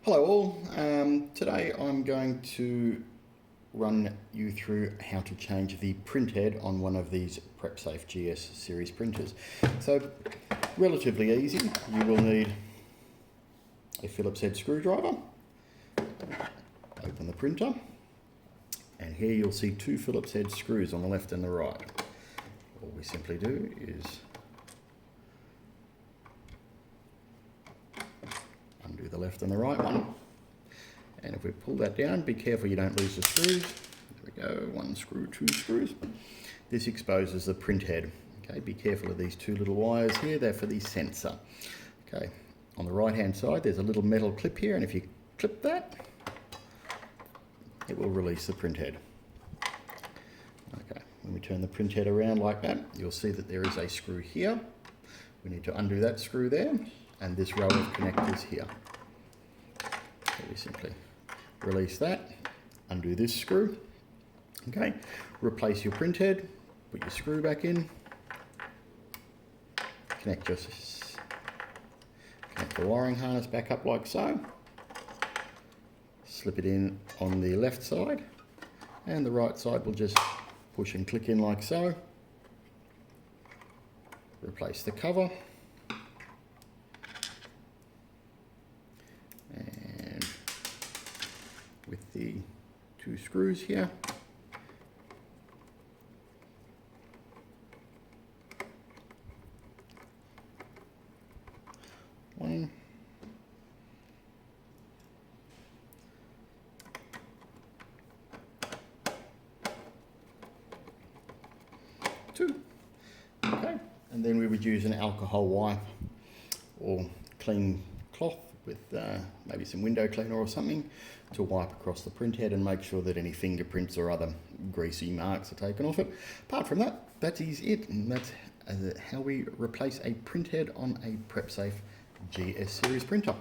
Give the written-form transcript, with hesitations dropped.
Hello all, today I'm going to run you through how to change the printhead on one of these Prepsafe GS series printers. So relatively easy. You will need a Phillips head screwdriver, open the printer, and here you'll see two Phillips head screws on the left and the right. All we simply do is undo the left and the right one, and if we pull that down, be careful you don't lose the screws. There we go, one screw, two screws. This exposes the printhead. Okay, be careful of these two little wires here, they're for the sensor. Okay, on the right hand side there's a little metal clip here, and if you clip that, it will release the printhead. Okay, when we turn the printhead around like that, you'll see that there is a screw here. We need to undo that screw there, and this row of connectors here. So we simply release that, undo this screw. Okay, replace your printhead, put your screw back in, connect the wiring harness back up like so, slip it in on the left side, and the right side will just push and click in like so. Replace the cover, and with the two screws here, one, two. Okay, and then we would use an alcohol wipe or clean cloth with maybe some window cleaner or something to wipe across the printhead and make sure that any fingerprints or other greasy marks are taken off it. Apart from that, that is it, and that's how we replace a printhead on a Prepsafe GS series printer.